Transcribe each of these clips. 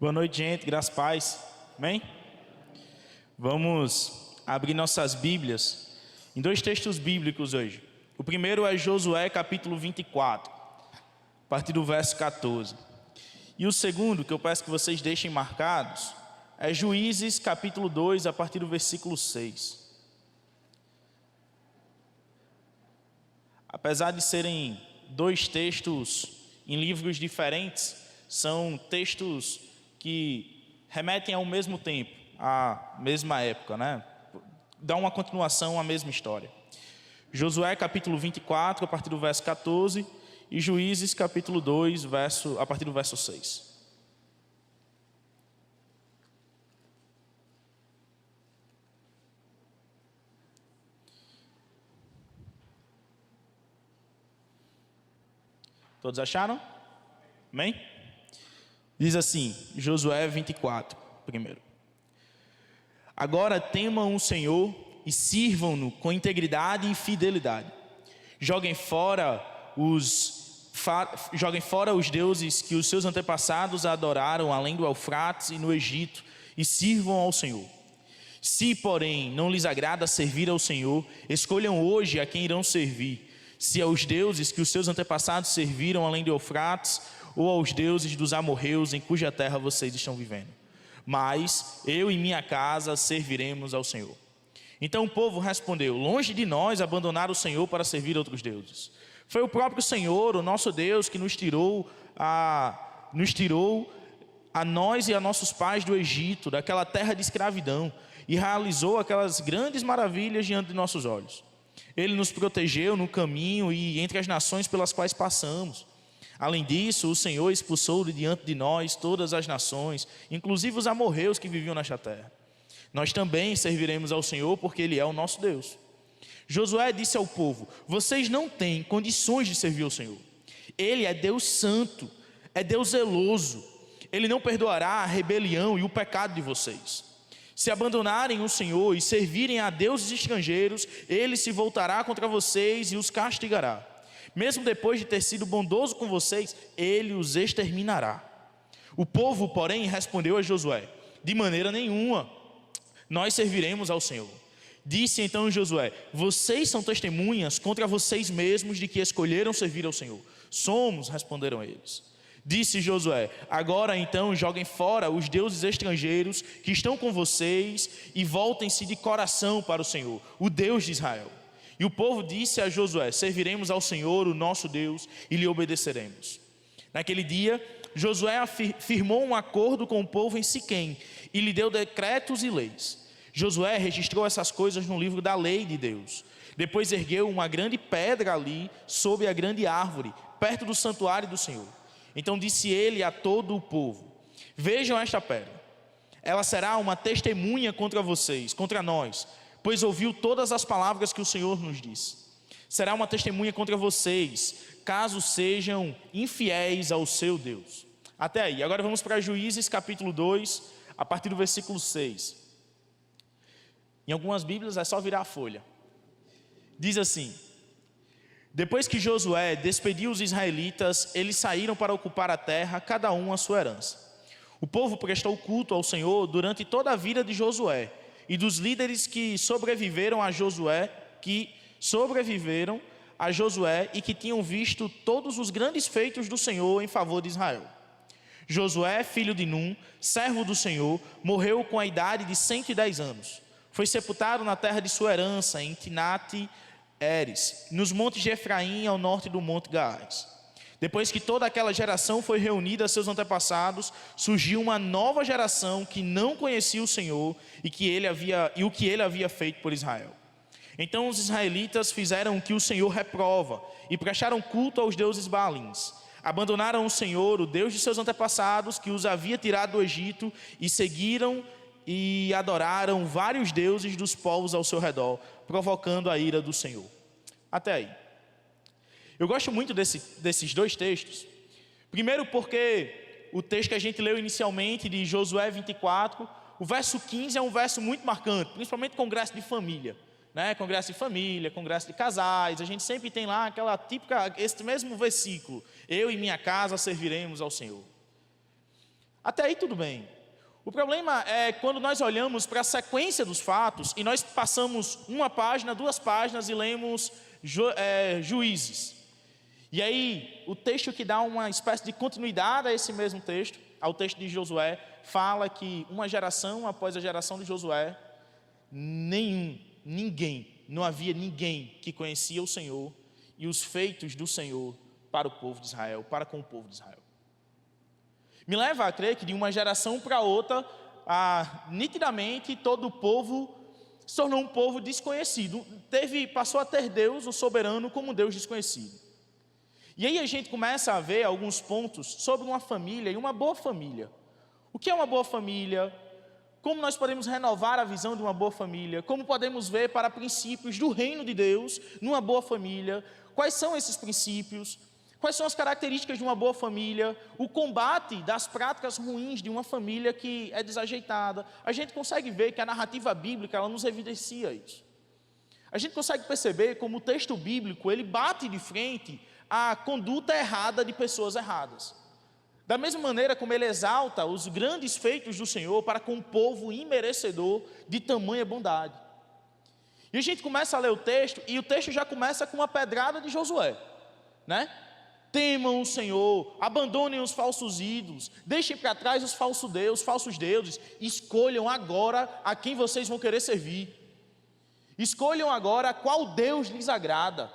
Boa noite, gente. Graças e paz. Amém? Vamos abrir nossas Bíblias em dois textos bíblicos hoje. O primeiro é Josué, capítulo 24, a partir do verso 14. E o segundo, que eu peço que vocês deixem marcados, é Juízes, capítulo 2, a partir do versículo 6. Apesar de serem dois textos em livros diferentes, são textos que remetem ao mesmo tempo, à mesma época, né? Dá uma continuação à mesma história. Josué capítulo 24, a partir do verso 14, e Juízes capítulo 2, a partir do verso 6. Todos acharam? Amém? Diz assim, Josué 24, primeiro. Agora temam o Senhor e sirvam-no com integridade e fidelidade. Joguem fora os deuses que os seus antepassados adoraram além do Eufrates e no Egito, e sirvam ao Senhor. Se, porém, não lhes agrada servir ao Senhor, escolham hoje a quem irão servir, se aos deuses que os seus antepassados serviram além do Eufrates, ou aos deuses dos amorreus em cuja terra vocês estão vivendo. Mas eu e minha casa serviremos ao Senhor. Então o povo respondeu: longe de nós abandonar o Senhor para servir outros deuses. Foi o próprio Senhor, o nosso Deus, que nos tirou a nós e a nossos pais do Egito, daquela terra de escravidão, e realizou aquelas grandes maravilhas diante de nossos olhos. Ele nos protegeu no caminho e entre as nações pelas quais passamos. Além disso, o Senhor expulsou de diante de nós todas as nações, inclusive os amorreus que viviam nesta terra. Nós também serviremos ao Senhor, porque Ele é o nosso Deus. Josué disse ao povo: vocês não têm condições de servir ao Senhor. Ele é Deus santo, é Deus zeloso. Ele não perdoará a rebelião e o pecado de vocês. Se abandonarem o Senhor e servirem a deuses estrangeiros, Ele se voltará contra vocês e os castigará. Mesmo depois de ter sido bondoso com vocês, Ele os exterminará. O povo, porém, respondeu a Josué: de maneira nenhuma, nós serviremos ao Senhor. Disse então Josué: vocês são testemunhas contra vocês mesmos de que escolheram servir ao Senhor. Somos, responderam eles. Disse Josué: agora então joguem fora os deuses estrangeiros que estão com vocês e voltem-se de coração para o Senhor, o Deus de Israel. E o povo disse a Josué: serviremos ao Senhor, o nosso Deus, e lhe obedeceremos. Naquele dia, Josué firmou um acordo com o povo em Siquém e lhe deu decretos e leis. Josué registrou essas coisas no livro da lei de Deus. Depois ergueu uma grande pedra ali, sob a grande árvore, perto do santuário do Senhor. Então disse ele a todo o povo: vejam esta pedra. Ela será uma testemunha contra vocês, contra nós, pois ouviu todas as palavras que o Senhor nos disse. Será uma testemunha contra vocês, caso sejam infiéis ao seu Deus. Até aí. Agora vamos para Juízes capítulo 2, a partir do versículo 6. Em algumas Bíblias é só virar a folha. Diz assim: depois que Josué despediu os israelitas, eles saíram para ocupar a terra, cada um a sua herança. O povo prestou culto ao Senhor durante toda a vida de Josué e dos líderes que sobreviveram a Josué e que tinham visto todos os grandes feitos do Senhor em favor de Israel. Josué, filho de Num, servo do Senhor, morreu com a idade de 110 anos. Foi sepultado na terra de sua herança, em Timnat-Heres, nos montes de Efraim, ao norte do monte Gaás. Depois que toda aquela geração foi reunida a seus antepassados, surgiu uma nova geração que não conhecia o Senhor e o que ele havia feito por Israel. Então os israelitas fizeram o que o Senhor reprova e prestaram culto aos deuses Baalins. Abandonaram o Senhor, o Deus de seus antepassados, que os havia tirado do Egito, e seguiram e adoraram vários deuses dos povos ao seu redor, provocando a ira do Senhor. Até aí. Eu gosto muito desses dois textos. Primeiro porque o texto que a gente leu inicialmente, de Josué 24, o verso 15 é um verso muito marcante, principalmente congresso de família, né? Congresso de família, congresso de casais, a gente sempre tem lá aquela típica, esse mesmo versículo: eu e minha casa serviremos ao Senhor. Até aí tudo bem. O problema é quando nós olhamos para a sequência dos fatos e nós passamos uma página, 2 páginas e lemos Juízes. E aí o texto que dá uma espécie de continuidade a esse mesmo texto, ao texto de Josué, fala que uma geração após a geração de Josué, não havia ninguém que conhecia o Senhor e os feitos do Senhor para o povo de Israel, para com o povo de Israel. Me leva a crer que de uma geração para outra, nitidamente todo o povo se tornou um povo desconhecido. Passou a ter Deus, o soberano, como um Deus desconhecido. E aí a gente começa a ver alguns pontos sobre uma família e uma boa família. O que é uma boa família? Como nós podemos renovar a visão de uma boa família? Como podemos ver para princípios do reino de Deus numa boa família? Quais são esses princípios? Quais são as características de uma boa família? O combate das práticas ruins de uma família que é desajeitada. A gente consegue ver que a narrativa bíblica, ela nos evidencia isso. A gente consegue perceber como o texto bíblico, ele bate de frente à conduta errada de pessoas erradas. Da mesma maneira como ele exalta os grandes feitos do Senhor para com um povo imerecedor de tamanha bondade. E a gente começa a ler o texto, e o texto já começa com uma pedrada de Josué, né? Temam o Senhor, abandonem os falsos ídolos, deixem para trás os falsos deuses, escolham agora a quem vocês vão querer servir. Escolham agora qual Deus lhes agrada.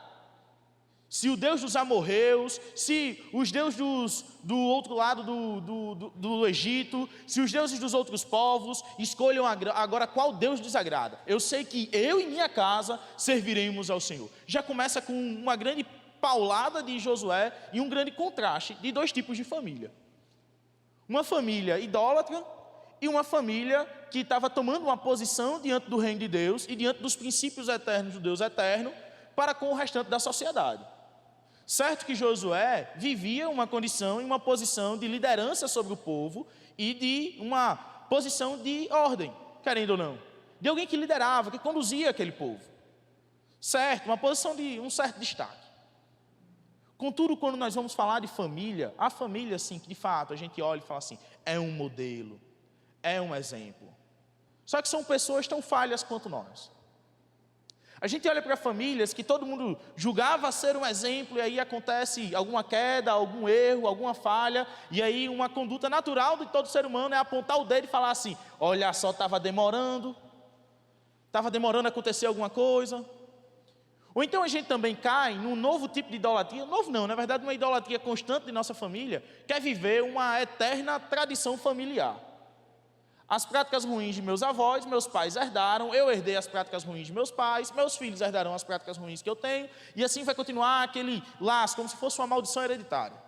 Se o Deus dos amorreus, se os deuses do outro lado do Egito, se os deuses dos outros povos, escolham agora qual Deus lhes agrada. Eu sei que eu e minha casa serviremos ao Senhor. Já começa com uma grande paulada de Josué e um grande contraste de 2 tipos de família. Uma família idólatra e uma família que estava tomando uma posição diante do reino de Deus e diante dos princípios eternos do Deus eterno para com o restante da sociedade. Certo que Josué vivia uma condição e uma posição de liderança sobre o povo e de uma posição de ordem, querendo ou não, de alguém que liderava, que conduzia aquele povo. Certo, uma posição de um certo destaque. Contudo, quando nós vamos falar de família, a família, assim, que de fato a gente olha e fala assim, é um modelo, é um exemplo. Só que são pessoas tão falhas quanto nós. A gente olha para famílias que todo mundo julgava ser um exemplo, e aí acontece alguma queda, algum erro, alguma falha, e aí uma conduta natural de todo ser humano é apontar o dedo e falar assim, olha só, estava demorando a acontecer alguma coisa. Ou então a gente também cai num novo tipo de idolatria, novo não, na verdade uma idolatria constante de nossa família, que é viver uma eterna tradição familiar. As práticas ruins de meus avós, meus pais herdaram, eu herdei as práticas ruins de meus pais, meus filhos herdarão as práticas ruins que eu tenho, e assim vai continuar aquele laço, como se fosse uma maldição hereditária.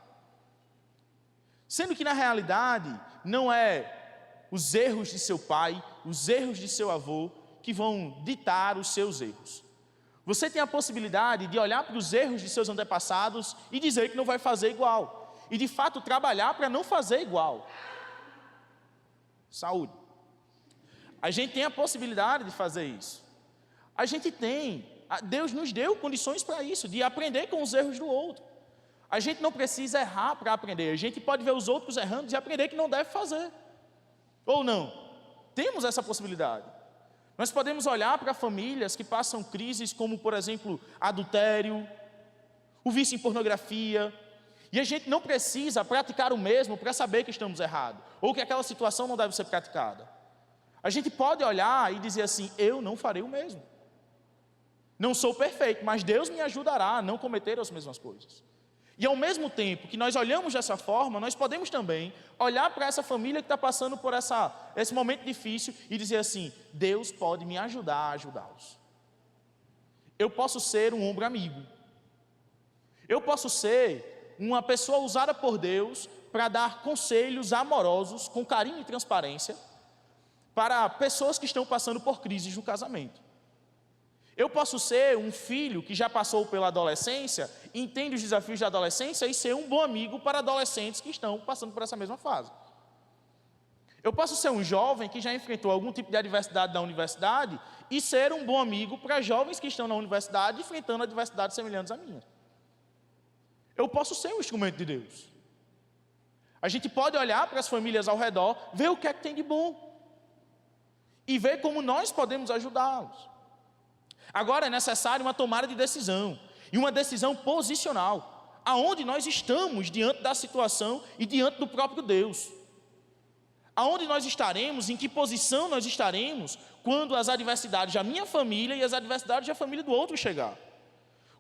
Sendo que na realidade, não é os erros de seu pai, os erros de seu avô, que vão ditar os seus erros. Você tem a possibilidade de olhar para os erros de seus antepassados e dizer que não vai fazer igual. E de fato trabalhar para não fazer igual. Saúde. A gente tem a possibilidade de fazer isso. A gente tem. Deus nos deu condições para isso, de aprender com os erros do outro. A gente não precisa errar para aprender. A gente pode ver os outros errando e aprender que não deve fazer. Ou não? Temos essa possibilidade. Nós podemos olhar para famílias que passam crises como, por exemplo, adultério, o vício em pornografia, e a gente não precisa praticar o mesmo para saber que estamos errados, ou que aquela situação não deve ser praticada. A gente pode olhar e dizer assim, eu não farei o mesmo. Não sou perfeito, mas Deus me ajudará a não cometer as mesmas coisas. E ao mesmo tempo que nós olhamos dessa forma, nós podemos também olhar para essa família que está passando por esse momento difícil e dizer assim, Deus pode me ajudar a ajudá-los. Eu posso ser um ombro amigo. Eu posso ser uma pessoa usada por Deus para dar conselhos amorosos, com carinho e transparência, para pessoas que estão passando por crises no casamento. Eu posso ser um filho que já passou pela adolescência, entende os desafios da adolescência e ser um bom amigo para adolescentes que estão passando por essa mesma fase. Eu posso ser um jovem que já enfrentou algum tipo de adversidade na universidade e ser um bom amigo para jovens que estão na universidade enfrentando adversidades semelhantes à minha. Eu posso ser um instrumento de Deus. A gente pode olhar para as famílias ao redor, ver o que é que tem de bom e ver como nós podemos ajudá-los. Agora é necessário uma tomada de decisão, e uma decisão posicional, aonde nós estamos diante da situação e diante do próprio Deus. Aonde nós estaremos, em que posição nós estaremos, quando as adversidades da minha família e as adversidades da família do outro chegar.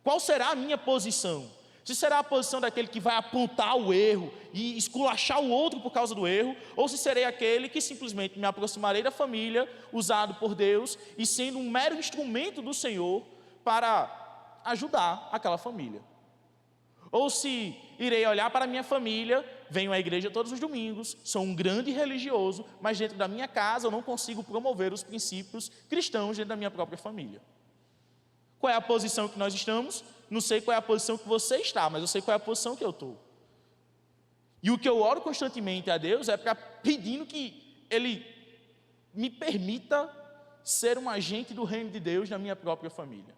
Qual será a minha posição? Se será a posição daquele que vai apontar o erro e esculachar o outro por causa do erro, ou se serei aquele que simplesmente me aproximarei da família, usado por Deus e sendo um mero instrumento do Senhor para ajudar aquela família. Ou se irei olhar para a minha família, venho à igreja todos os domingos, sou um grande religioso, mas dentro da minha casa eu não consigo promover os princípios cristãos dentro da minha própria família. Qual é a posição que nós estamos? Não sei qual é a posição que você está, mas eu sei qual é a posição que eu estou. E o que eu oro constantemente a Deus é para pedindo que Ele me permita ser um agente do reino de Deus na minha própria família.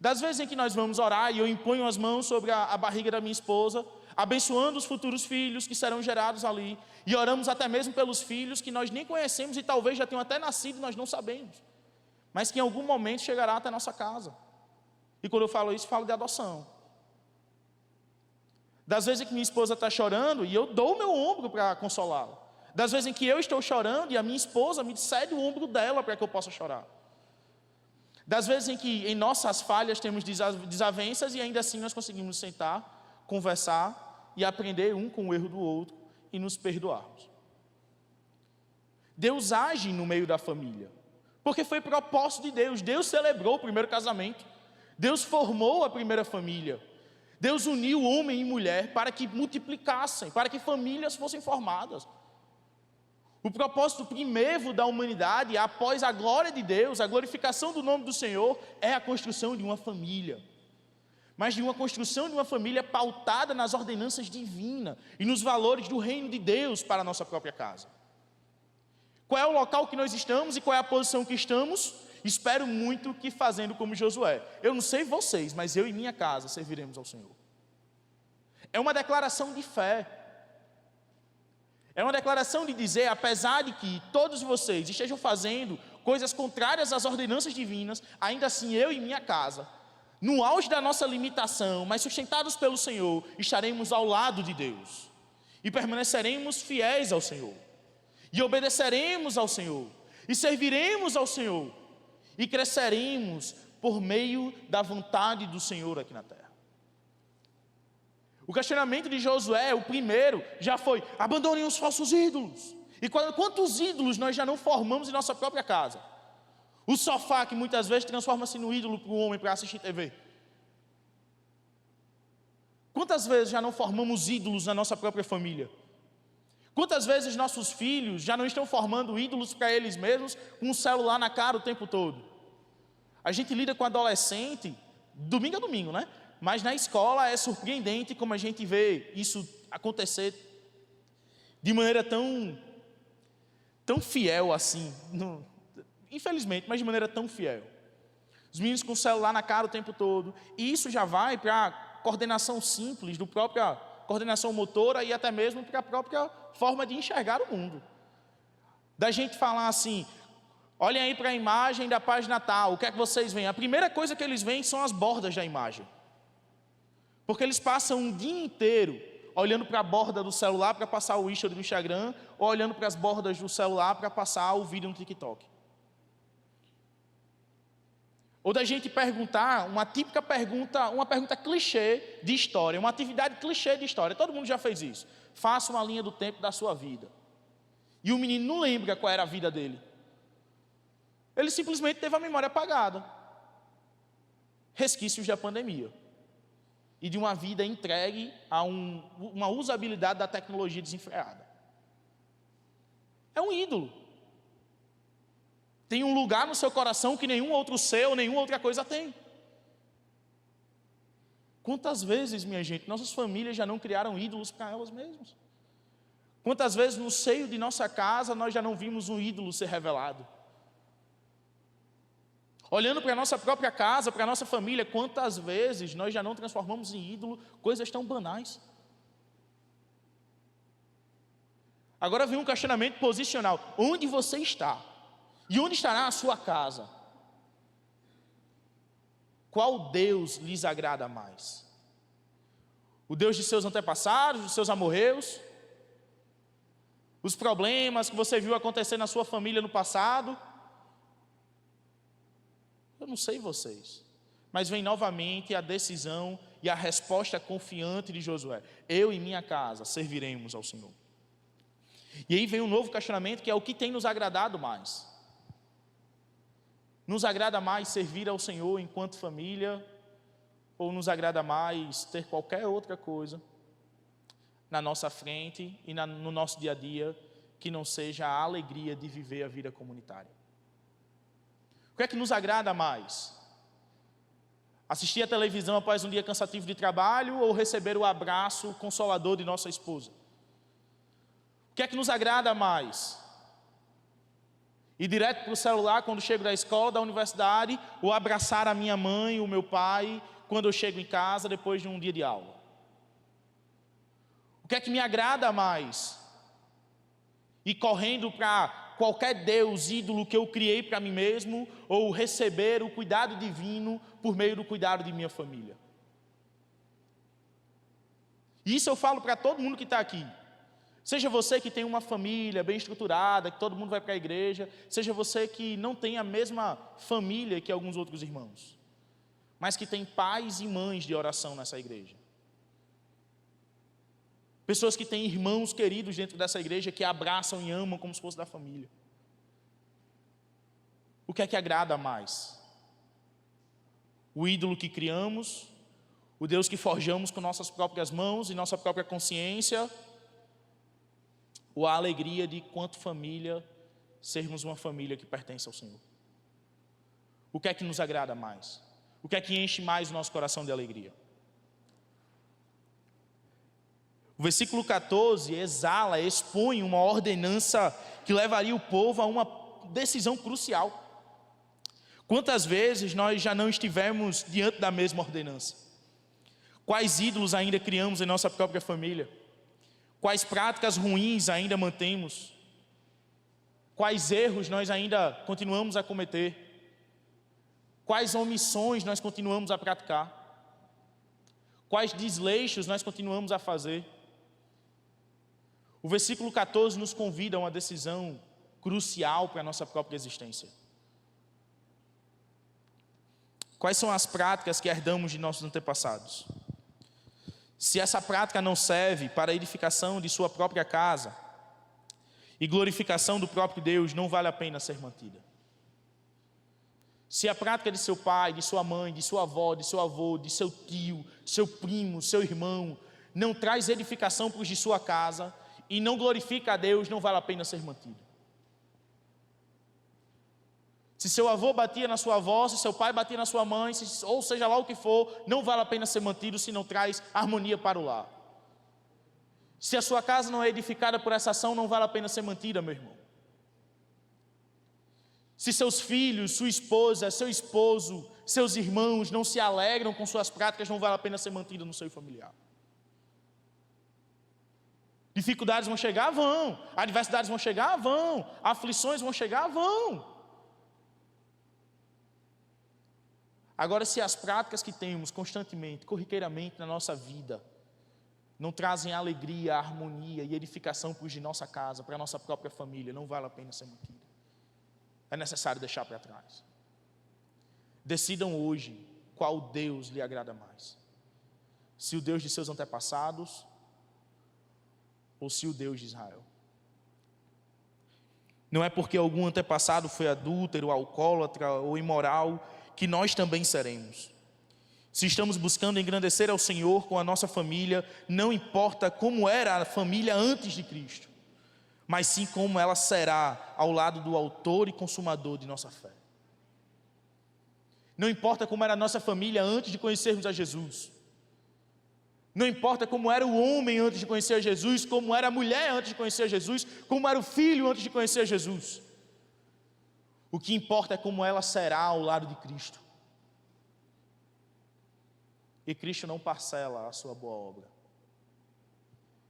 Das vezes em que nós vamos orar e eu imponho as mãos sobre a barriga da minha esposa, abençoando os futuros filhos que serão gerados ali, e oramos até mesmo pelos filhos que nós nem conhecemos e talvez já tenham até nascido e nós não sabemos, mas que em algum momento chegará até a nossa casa. E quando eu falo isso, falo de adoção. Das vezes em que minha esposa está chorando e eu dou o meu ombro para consolá-la. Das vezes em que eu estou chorando e a minha esposa me cede o ombro dela para que eu possa chorar. Das vezes em que em nossas falhas temos desavenças e ainda assim nós conseguimos sentar, conversar e aprender um com o erro do outro e nos perdoarmos. Deus age no meio da família, porque foi propósito de Deus. Deus celebrou o primeiro casamento. Deus formou a primeira família. Deus uniu homem e mulher para que multiplicassem, para que famílias fossem formadas. O propósito primeiro da humanidade, após a glória de Deus, a glorificação do nome do Senhor, é a construção de uma família. Mas de uma construção de uma família pautada nas ordenanças divinas e nos valores do reino de Deus para a nossa própria casa. Qual é o local que nós estamos e qual é a posição que estamos? Espero muito que fazendo como Josué. Eu não sei vocês, mas eu e minha casa serviremos ao Senhor. É uma declaração de fé. É uma declaração de dizer, apesar de que todos vocês estejam fazendo coisas contrárias às ordenanças divinas, ainda assim eu e minha casa, no auge da nossa limitação, mas sustentados pelo Senhor, estaremos ao lado de Deus. E permaneceremos fiéis ao Senhor. E obedeceremos ao Senhor. E serviremos ao Senhor. E cresceremos por meio da vontade do Senhor aqui na terra. O questionamento de Josué, o primeiro, já foi: abandonem os falsos ídolos. E quantos ídolos nós já não formamos em nossa própria casa? O sofá, que muitas vezes transforma-se no ídolo para o homem para assistir TV. Quantas vezes já não formamos ídolos na nossa própria família? Quantas vezes nossos filhos já não estão formando ídolos para eles mesmos com um celular na cara o tempo todo? A gente lida com adolescente, domingo a domingo, né? Mas na escola é surpreendente como a gente vê isso acontecer de maneira tão fiel assim. Infelizmente, mas de maneira tão fiel. Os meninos com o celular na cara o tempo todo. E isso já vai para a coordenação simples, do própria coordenação motora e até mesmo para a própria forma de enxergar o mundo. Da gente falar assim: olhem aí para a imagem da página tal, o que é que vocês veem? A primeira coisa que eles veem são as bordas da imagem. Porque eles passam um dia inteiro olhando para a borda do celular para passar o history do Instagram, ou olhando para as bordas do celular para passar o vídeo no TikTok. Ou da gente perguntar uma típica pergunta, uma pergunta clichê de história, uma atividade clichê de história. Todo mundo já fez isso. Faça uma linha do tempo da sua vida. E o menino não lembra qual era a vida dele. Ele simplesmente teve a memória apagada. Resquícios da pandemia. E de uma vida entregue a uma usabilidade da tecnologia desenfreada. É um ídolo. Tem um lugar no seu coração que nenhum outro seu, nenhuma outra coisa tem. Quantas vezes, minha gente, nossas famílias já não criaram ídolos para elas mesmas? Quantas vezes no seio de nossa casa nós já não vimos um ídolo ser revelado? Olhando para a nossa própria casa, para a nossa família, quantas vezes nós já não transformamos em ídolo coisas tão banais? Agora vem um questionamento posicional. Onde você está? E onde estará a sua casa? Qual Deus lhes agrada mais? O Deus de seus antepassados, dos seus amorreus? Os problemas que você viu acontecer na sua família no passado? Eu não sei vocês, mas vem novamente a decisão e a resposta confiante de Josué: eu e minha casa serviremos ao Senhor. E aí vem um novo questionamento, que é: o que tem nos agradado mais? Nos agrada mais servir ao Senhor enquanto família, ou nos agrada mais ter qualquer outra coisa na nossa frente e no nosso dia a dia que não seja a alegria de viver a vida comunitária? O que é que nos agrada mais? Assistir a televisão após um dia cansativo de trabalho ou receber o abraço consolador de nossa esposa? O que é que nos agrada mais? Ir direto para o celular quando chego da escola, da universidade, ou abraçar a minha mãe, o meu pai, quando eu chego em casa depois de um dia de aula? O que é que me agrada mais? Ir correndo para qualquer Deus, ídolo que eu criei para mim mesmo, ou receber o cuidado divino por meio do cuidado de minha família? Isso eu falo para todo mundo que está aqui. Seja você que tem uma família bem estruturada, que todo mundo vai para a igreja, seja você que não tem a mesma família que alguns outros irmãos, mas que tem pais e mães de oração nessa igreja. Pessoas que têm irmãos queridos dentro dessa igreja, que abraçam e amam como se fosse da família. O que é que agrada mais? O ídolo que criamos, o Deus que forjamos com nossas próprias mãos e nossa própria consciência, ou a alegria de, quanto família, sermos uma família que pertence ao Senhor? O que é que nos agrada mais? O que é que enche mais o nosso coração de alegria? O versículo 14 exala, expõe uma ordenança que levaria o povo a uma decisão crucial. Quantas vezes nós já não estivemos diante da mesma ordenança? Quais ídolos ainda criamos em nossa própria família? Quais práticas ruins ainda mantemos? Quais erros nós ainda continuamos a cometer? Quais omissões nós continuamos a praticar? Quais desleixos nós continuamos a fazer? O versículo 14 nos convida a uma decisão crucial para a nossa própria existência. Quais são as práticas que herdamos de nossos antepassados? Se essa prática não serve para a edificação de sua própria casa e glorificação do próprio Deus, não vale a pena ser mantida. Se a prática de seu pai, de sua mãe, de sua avó, de seu avô, de seu tio, seu primo, seu irmão, não traz edificação para os de sua casa e não glorifica a Deus, não vale a pena ser mantido. Se seu avô batia na sua avó, se seu pai batia na sua mãe, ou seja lá o que for, não vale a pena ser mantido se não traz harmonia para o lar. Se a sua casa não é edificada por essa ação, não vale a pena ser mantida, meu irmão. Se seus filhos, sua esposa, seu esposo, seus irmãos não se alegram com suas práticas, não vale a pena ser mantido no seio familiar. Dificuldades vão chegar? Vão. Adversidades vão chegar? Vão. Aflições vão chegar? Vão. Agora, se as práticas que temos constantemente, corriqueiramente na nossa vida, não trazem alegria, harmonia e edificação para os de nossa casa, para a nossa própria família, não vale a pena ser mantida. É necessário deixar para trás. Decidam hoje qual Deus lhe agrada mais. Se o Deus de seus antepassados ou se o Deus de Israel. Não é porque algum antepassado foi adúltero, alcoólatra ou imoral que nós também seremos. Se estamos buscando engrandecer ao Senhor com a nossa família, não importa como era a família antes de Cristo, mas sim como ela será ao lado do autor e consumador de nossa fé. Não importa como era a nossa família antes de conhecermos a Jesus. Não importa como era o homem antes de conhecer a Jesus, como era a mulher antes de conhecer a Jesus, como era o filho antes de conhecer a Jesus. O que importa é como ela será ao lado de Cristo. E Cristo não parcela a sua boa obra.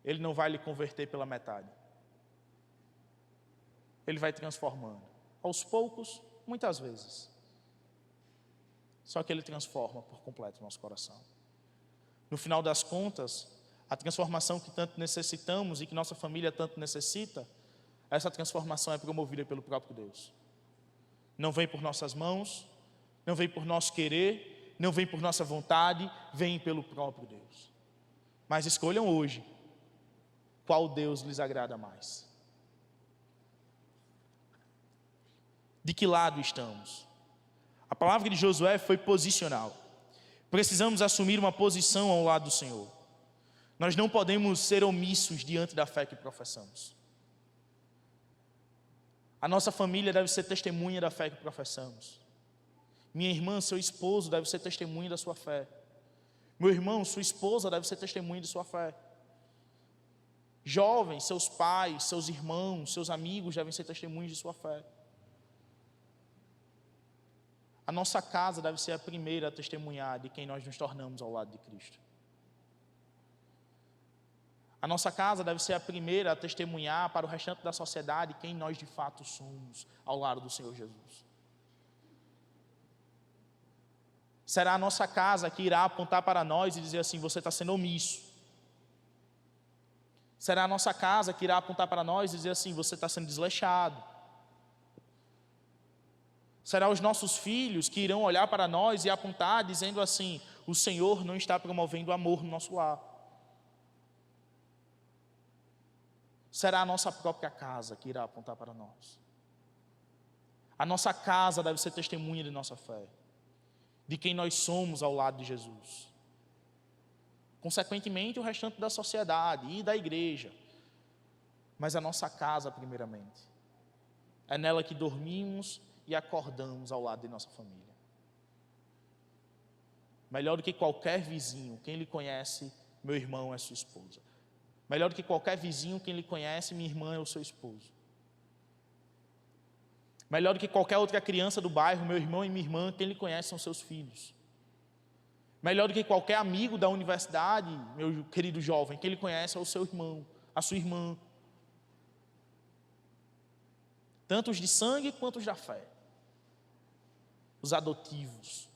Ele não vai lhe converter pela metade. Ele vai transformando. Aos poucos, muitas vezes. Só que Ele transforma por completo o nosso coração. No final das contas, a transformação que tanto necessitamos e que nossa família tanto necessita, essa transformação é promovida pelo próprio Deus. Não vem por nossas mãos, não vem por nosso querer, não vem por nossa vontade, vem pelo próprio Deus. Mas escolham hoje qual Deus lhes agrada mais. De que lado estamos? A palavra de Josué foi posicional. Precisamos assumir uma posição ao lado do Senhor. Nós não podemos ser omissos diante da fé que professamos. A nossa família deve ser testemunha da fé que professamos. Minha irmã, seu esposo deve ser testemunha da sua fé. Meu irmão, sua esposa deve ser testemunha de sua fé. Jovens, seus pais, seus irmãos, seus amigos devem ser testemunhas de sua fé. A nossa casa deve ser a primeira a testemunhar de quem nós nos tornamos ao lado de Cristo. A nossa casa deve ser a primeira a testemunhar para o restante da sociedade quem nós de fato somos ao lado do Senhor Jesus. Será a nossa casa que irá apontar para nós e dizer assim: você está sendo omisso. Será a nossa casa que irá apontar para nós e dizer assim: você está sendo desleixado. Será os nossos filhos que irão olhar para nós e apontar dizendo assim: o Senhor não está promovendo amor no nosso lar. Será a nossa própria casa que irá apontar para nós. A nossa casa deve ser testemunha de nossa fé, de quem nós somos ao lado de Jesus. Consequentemente, o restante da sociedade e da igreja. Mas a nossa casa, primeiramente. É nela que dormimos e acordamos ao lado de nossa família. Melhor do que qualquer vizinho, quem lhe conhece, meu irmão é sua esposa. Melhor do que qualquer vizinho, quem lhe conhece, minha irmã é o seu esposo. Melhor do que qualquer outra criança do bairro, meu irmão e minha irmã, quem lhe conhece são seus filhos. Melhor do que qualquer amigo da universidade, meu querido jovem, quem lhe conhece é o seu irmão, a sua irmã. Tanto os de sangue quanto os da fé. Os adotivos.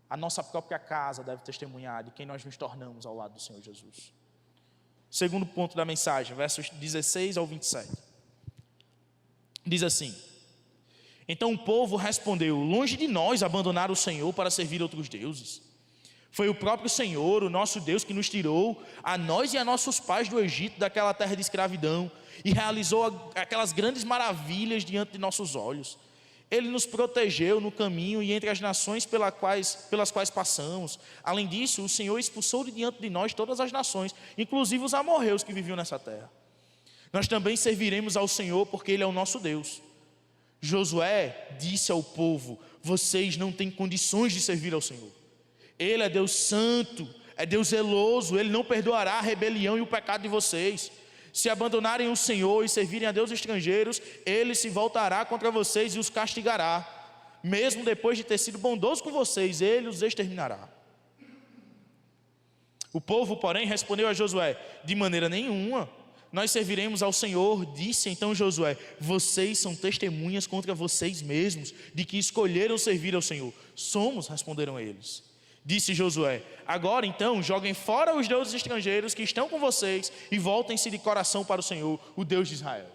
A nossa própria casa deve testemunhar de quem nós nos tornamos ao lado do Senhor Jesus. Segundo ponto da mensagem, versos 16 ao 27. Diz assim: então o povo respondeu: longe de nós abandonar o Senhor para servir outros deuses. Foi o próprio Senhor, o nosso Deus, que nos tirou, a nós e a nossos pais do Egito, daquela terra de escravidão, e realizou aquelas grandes maravilhas diante de nossos olhos. Ele nos protegeu no caminho e entre as nações pelas quais passamos. Além disso, o Senhor expulsou de diante de nós todas as nações, inclusive os amorreus que viviam nessa terra. Nós também serviremos ao Senhor, porque Ele é o nosso Deus. Josué disse ao povo: vocês não têm condições de servir ao Senhor. Ele é Deus santo, é Deus zeloso, Ele não perdoará a rebelião e o pecado de vocês. Se abandonarem o Senhor e servirem a deuses estrangeiros, Ele se voltará contra vocês e os castigará. Mesmo depois de ter sido bondoso com vocês, Ele os exterminará. O povo, porém, respondeu a Josué: de maneira nenhuma, nós serviremos ao Senhor. Disse então Josué: vocês são testemunhas contra vocês mesmos, de que escolheram servir ao Senhor. Somos, responderam eles. Disse Josué: agora então joguem fora os deuses estrangeiros que estão com vocês e voltem-se de coração para o Senhor, o Deus de Israel.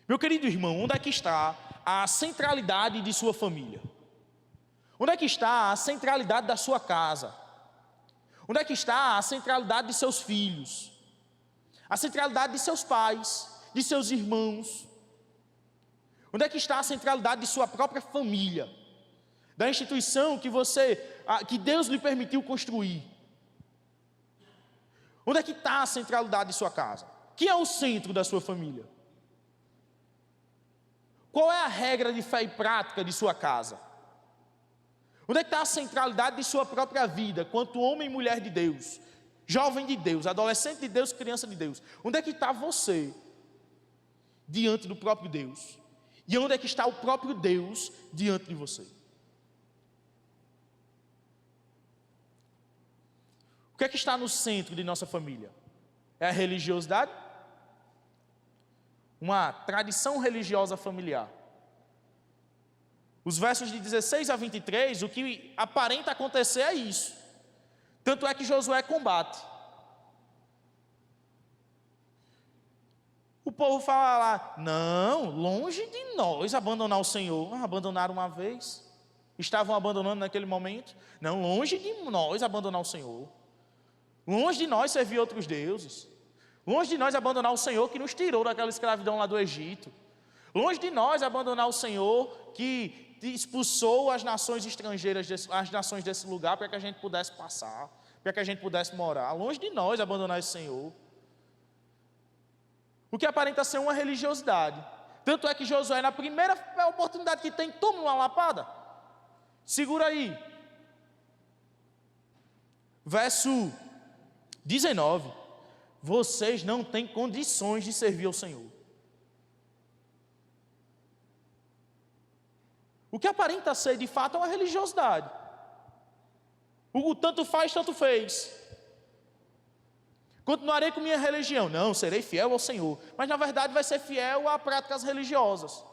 Meu querido irmão, onde é que está a centralidade de sua família? Onde é que está a centralidade da sua casa? Onde é que está a centralidade de seus filhos? A centralidade de seus pais, de seus irmãos? Onde é que está a centralidade de sua própria família? Da instituição que Deus lhe permitiu construir? Onde é que está a centralidade de sua casa? Quem é o centro da sua família? Qual é a regra de fé e prática de sua casa? Onde é que está a centralidade de sua própria vida, quanto homem e mulher de Deus, jovem de Deus, adolescente de Deus, criança de Deus? Onde é que está você diante do próprio Deus? E onde é que está o próprio Deus diante de você? O que é que está no centro de nossa família? É a religiosidade? Uma tradição religiosa familiar. Os versos de 16 a 23, o que aparenta acontecer é isso. Tanto é que Josué combate. O povo fala lá, não, longe de nós abandonar o Senhor. Abandonaram uma vez. Estavam abandonando naquele momento. Não, longe de nós abandonar o Senhor. Longe de nós servir outros deuses. Longe de nós abandonar o Senhor que nos tirou daquela escravidão lá do Egito. Longe de nós abandonar o Senhor que expulsou as nações estrangeiras, as nações desse lugar para que a gente pudesse passar, para que a gente pudesse morar. Longe de nós abandonar esse Senhor. O que aparenta ser uma religiosidade. Tanto é que Josué, na primeira oportunidade que tem, toma uma lapada. Segura aí. Verso 19. Vocês não têm condições de servir ao Senhor. O que aparenta ser, de fato, é uma religiosidade. O tanto faz, tanto fez. Continuarei com minha religião. Não, serei fiel ao Senhor. Mas, na verdade, vai ser fiel a práticas religiosas.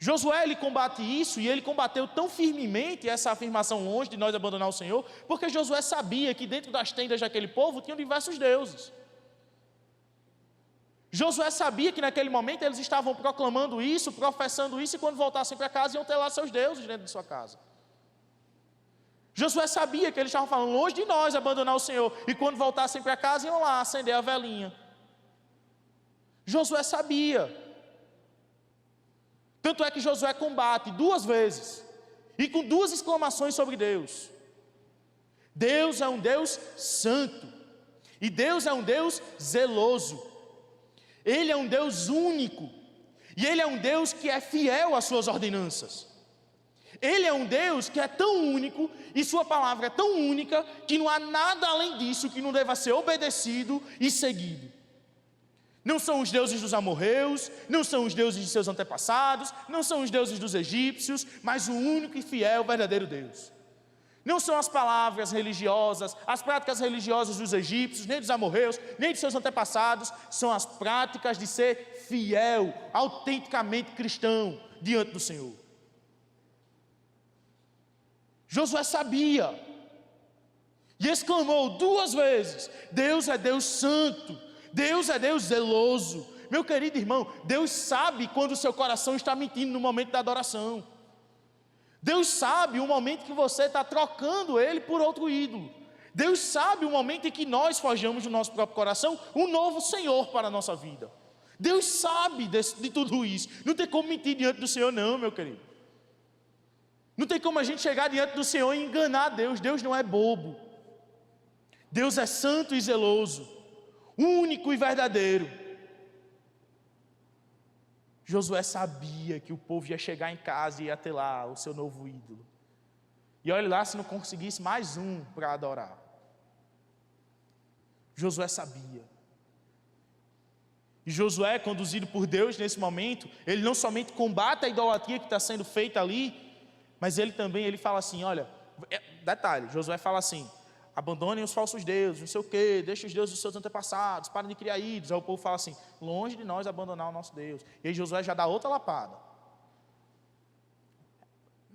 Josué, ele combate isso, e ele combateu tão firmemente essa afirmação longe de nós abandonar o Senhor, porque Josué sabia que dentro das tendas daquele povo tinham diversos deuses. Josué sabia que naquele momento eles estavam proclamando isso, professando isso, e quando voltassem para casa iam ter lá seus deuses dentro de sua casa. Josué sabia que eles estavam falando longe de nós abandonar o Senhor, e quando voltassem para casa iam lá acender a velinha. Josué sabia. Tanto é que Josué combate 2 vezes, e com 2 exclamações sobre Deus. Deus é um Deus santo, e Deus é um Deus zeloso. Ele é um Deus único, e Ele é um Deus que é fiel às suas ordenanças. Ele é um Deus que é tão único, e sua palavra é tão única, que não há nada além disso que não deva ser obedecido e seguido. Não são os deuses dos amorreus, não são os deuses de seus antepassados, não são os deuses dos egípcios, mas o único e fiel verdadeiro Deus. Não são as palavras religiosas, as práticas religiosas dos egípcios, nem dos amorreus, nem de seus antepassados, são as práticas de ser fiel, autenticamente cristão diante do Senhor. Josué sabia, e exclamou 2 vezes, Deus é Deus santo, Deus é Deus zeloso. Meu querido irmão, Deus sabe quando o seu coração está mentindo no momento da adoração. Deus sabe o momento que você está trocando Ele por outro ídolo. Deus sabe o momento em que nós forjamos no nosso próprio coração um novo Senhor para a nossa vida. Deus sabe de tudo isso. Não tem como mentir diante do Senhor não, meu querido. Não tem como a gente chegar diante do Senhor e enganar Deus. Deus não é bobo. Deus é santo e zeloso, único e verdadeiro. Josué sabia que o povo ia chegar em casa e ia ter lá o seu novo ídolo. E olha lá se não conseguisse mais um para adorar. Josué sabia. E Josué, conduzido por Deus nesse momento, ele não somente combate a idolatria que está sendo feita ali, mas ele fala assim, olha, detalhe, Josué fala assim, abandonem os falsos deuses, não sei o quê, deixem os deuses dos seus antepassados, parem de criar ídolos. Aí o povo fala assim, longe de nós abandonar o nosso Deus. E aí Josué já dá outra lapada.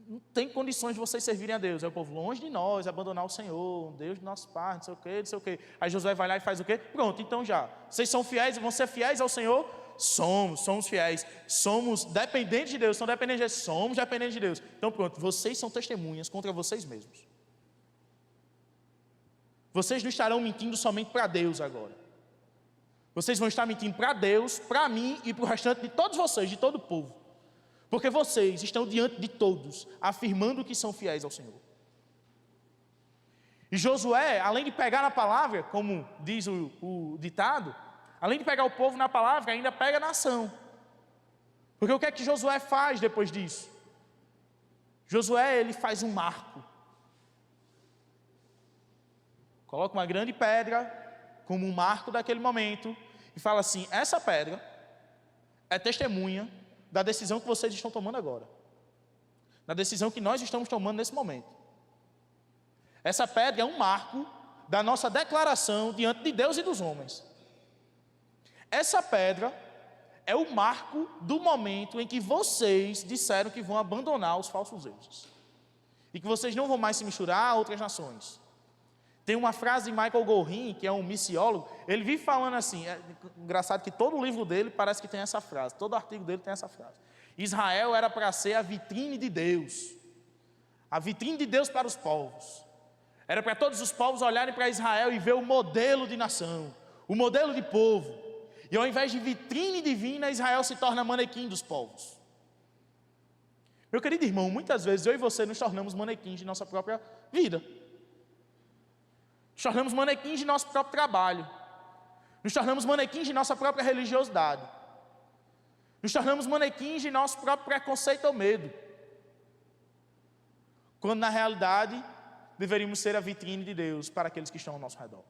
Não tem condições de vocês servirem a Deus. Aí o povo, longe de nós abandonar o Senhor, o Deus de nossos pais, não sei o quê, não sei o quê. Aí Josué vai lá e faz o quê? Pronto, então já. Vocês são fiéis, vão ser fiéis ao Senhor? Somos fiéis. Somos dependentes de Deus, são dependentes de Deus, somos dependentes de Deus. Então pronto, vocês são testemunhas contra vocês mesmos. Vocês não estarão mentindo somente para Deus agora. Vocês vão estar mentindo para Deus, para mim e para o restante de todos vocês, de todo o povo. Porque vocês estão diante de todos, afirmando que são fiéis ao Senhor. E Josué, além de pegar na palavra, como diz o ditado, além de pegar o povo na palavra, ainda pega na ação. Porque o que é que Josué faz depois disso? Josué, ele faz um marco. Coloca uma grande pedra como um marco daquele momento e fala assim, essa pedra é testemunha da decisão que vocês estão tomando agora. Da decisão que nós estamos tomando nesse momento. Essa pedra é um marco da nossa declaração diante de Deus e dos homens. Essa pedra é o marco do momento em que vocês disseram que vão abandonar os falsos deuses. E que vocês não vão mais se misturar a outras nações. Tem uma frase de Michael Gorin, que é um missiólogo, ele vive falando assim, é engraçado que todo livro dele parece que tem essa frase, todo artigo dele tem essa frase. Israel era para ser a vitrine de Deus. A vitrine de Deus para os povos. Era para todos os povos olharem para Israel e ver o modelo de nação, o modelo de povo. E ao invés de vitrine divina, Israel se torna manequim dos povos. Meu querido irmão, muitas vezes eu e você nos tornamos manequins de nossa própria vida. Nos tornamos manequins de nosso próprio trabalho. Nos tornamos manequins de nossa própria religiosidade. Nos tornamos manequins de nosso próprio preconceito ou medo. Quando na realidade deveríamos ser a vitrine de Deus para aqueles que estão ao nosso redor.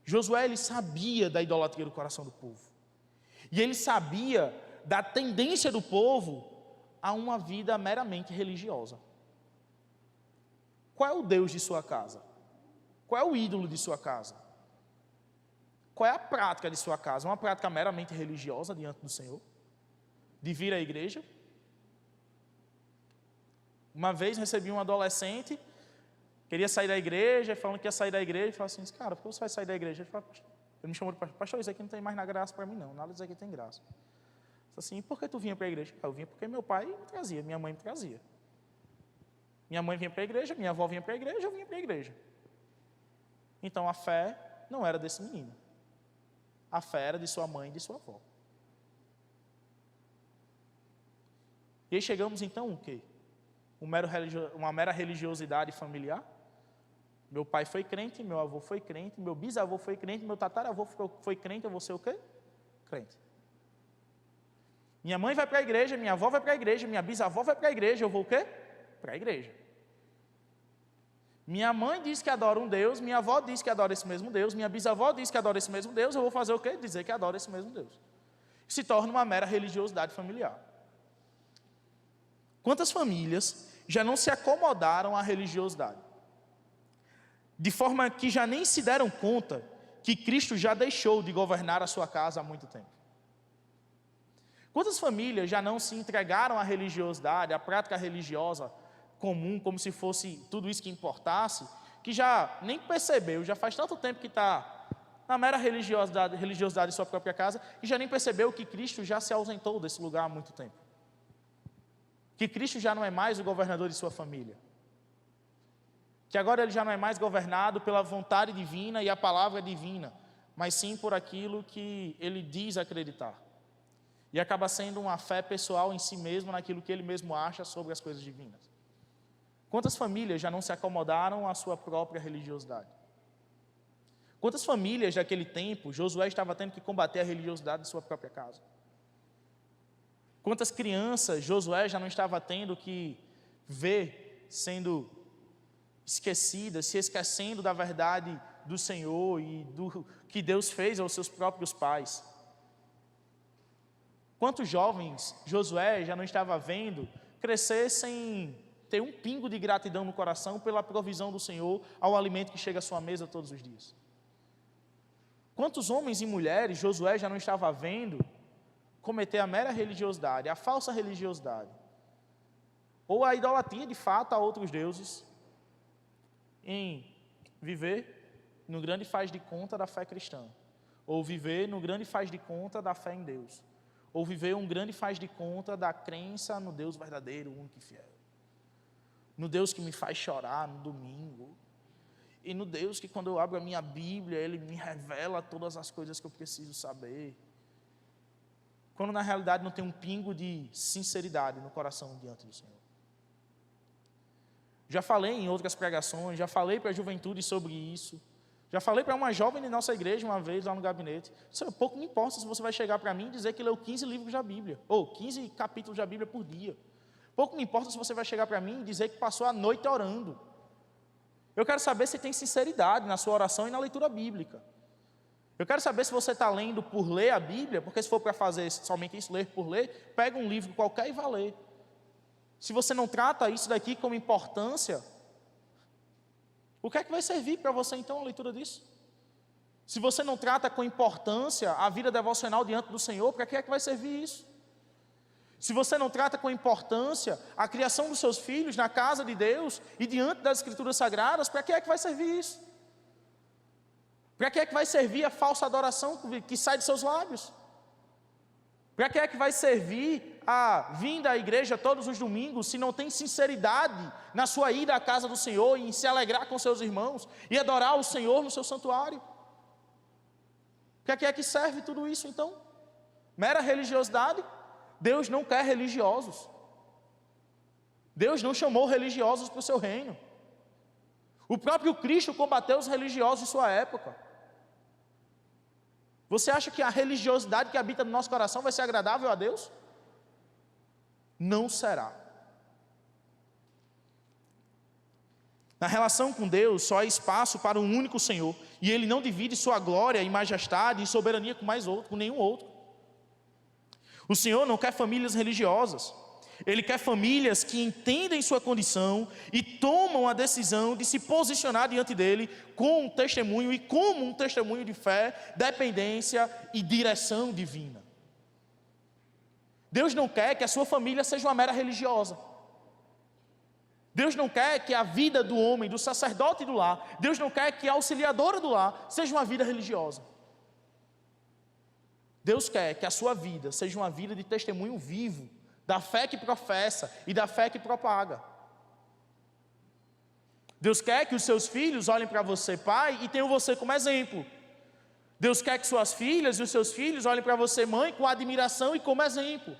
Josué, ele sabia da idolatria do coração do povo. E ele sabia da tendência do povo a uma vida meramente religiosa. Qual é o Deus de sua casa? Qual é o ídolo de sua casa? Qual é a prática de sua casa? Uma prática meramente religiosa diante do Senhor? De vir à igreja? Uma vez recebi um adolescente, queria sair da igreja, falando que ia sair da igreja, e falou assim, cara, por que você vai sair da igreja? Ele me chamou de pastor, isso aqui não tem mais na graça para mim não, nada disso aqui tem graça. Eu falei assim, por que tu vinha para a igreja? Eu vinha porque meu pai me trazia, minha mãe me trazia. Minha mãe vinha para a igreja, minha avó vinha para a igreja, eu vinha para a igreja. Então a fé não era desse menino. A fé era de sua mãe e de sua avó. E aí chegamos então o quê? Uma mera religiosidade familiar? Meu pai foi crente, meu avô foi crente, meu bisavô foi crente, meu tataravô foi crente, eu vou ser o quê? Crente. Minha mãe vai para a igreja, minha avó vai para a igreja, minha bisavó vai para a igreja, eu vou o quê? Para a igreja. Minha mãe diz que adora um Deus, minha avó diz que adora esse mesmo Deus, minha bisavó diz que adora esse mesmo Deus, eu vou fazer o quê? Dizer que adora esse mesmo Deus. Se torna uma mera religiosidade familiar. Quantas famílias já não se acomodaram à religiosidade? De forma que já nem se deram conta que Cristo já deixou de governar a sua casa há muito tempo. Quantas famílias já não se entregaram à religiosidade, à prática religiosa comum, como se fosse tudo isso que importasse, que já nem percebeu, já faz tanto tempo que está na mera religiosidade de sua própria casa, e já nem percebeu que Cristo já se ausentou desse lugar há muito tempo. Que Cristo já não é mais o governador de sua família. Que agora ele já não é mais governado pela vontade divina e a palavra divina, mas sim por aquilo que ele diz acreditar. E acaba sendo uma fé pessoal em si mesmo, naquilo que ele mesmo acha sobre as coisas divinas. Quantas famílias já não se acomodaram à sua própria religiosidade? Quantas famílias daquele tempo, Josué estava tendo que combater a religiosidade de sua própria casa? Quantas crianças Josué já não estava tendo que ver sendo esquecidas, se esquecendo da verdade do Senhor e do que Deus fez aos seus próprios pais? Quantos jovens Josué já não estava vendo crescer sem ter um pingo de gratidão no coração pela provisão do Senhor ao alimento que chega à sua mesa todos os dias? Quantos homens e mulheres Josué já não estava vendo cometer a mera religiosidade, a falsa religiosidade, ou a idolatria de fato a outros deuses, em viver no grande faz de conta da fé cristã, ou viver no grande faz de conta da fé em Deus, ou viver um grande faz de conta da crença no Deus verdadeiro, único e fiel, no Deus que me faz chorar no domingo, e no Deus que quando eu abro a minha Bíblia, Ele me revela todas as coisas que eu preciso saber, quando na realidade não tem um pingo de sinceridade no coração diante do Senhor. Já falei em outras pregações, já falei para a juventude sobre isso, já falei para uma jovem de nossa igreja uma vez lá no gabinete, pouco me importa se você vai chegar para mim e dizer que leu 15 livros da Bíblia, ou 15 capítulos da Bíblia por dia. Pouco me importa se você vai chegar para mim e dizer que passou a noite orando. Eu quero saber se tem sinceridade na sua oração e na leitura bíblica. Eu quero saber se você está lendo por ler a Bíblia, porque se for para fazer somente isso, ler por ler, pega um livro qualquer e vá ler. Se você não trata isso daqui como importância, O que é que vai servir para você então a leitura disso? Se você não trata com importância a vida devocional diante do Senhor, para que é que vai servir isso? Se você não trata com importância a criação dos seus filhos na casa de Deus e diante das Escrituras Sagradas, para que é que vai servir isso? Para que é que vai servir a falsa adoração que sai de seus lábios? Para que é que vai servir a vinda à igreja todos os domingos se não tem sinceridade na sua ida à casa do Senhor e em se alegrar com seus irmãos e adorar o Senhor no seu santuário? Para que é que serve tudo isso então? Mera religiosidade? Deus não quer religiosos. Deus não chamou religiosos para o seu reino. O próprio Cristo combateu os religiosos em sua época. Você acha que a religiosidade que habita no nosso coração vai ser agradável a Deus? Não será. Na relação com Deus, só há espaço para um único Senhor, e Ele não divide sua glória e majestade e soberania com mais outro, com nenhum outro. O Senhor não quer famílias religiosas, Ele quer famílias que entendem sua condição e tomam a decisão de se posicionar diante dEle com um testemunho e como um testemunho de fé, dependência e direção divina. Deus não quer que a sua família seja uma mera religiosa. Deus não quer que a vida do homem, do sacerdote do lar, Deus não quer que a auxiliadora do lar seja uma vida religiosa. Deus quer que a sua vida seja uma vida de testemunho vivo, da fé que professa e da fé que propaga. Deus quer que os seus filhos olhem para você, pai, e tenham você como exemplo. Deus quer que suas filhas e os seus filhos olhem para você, mãe, com admiração e como exemplo.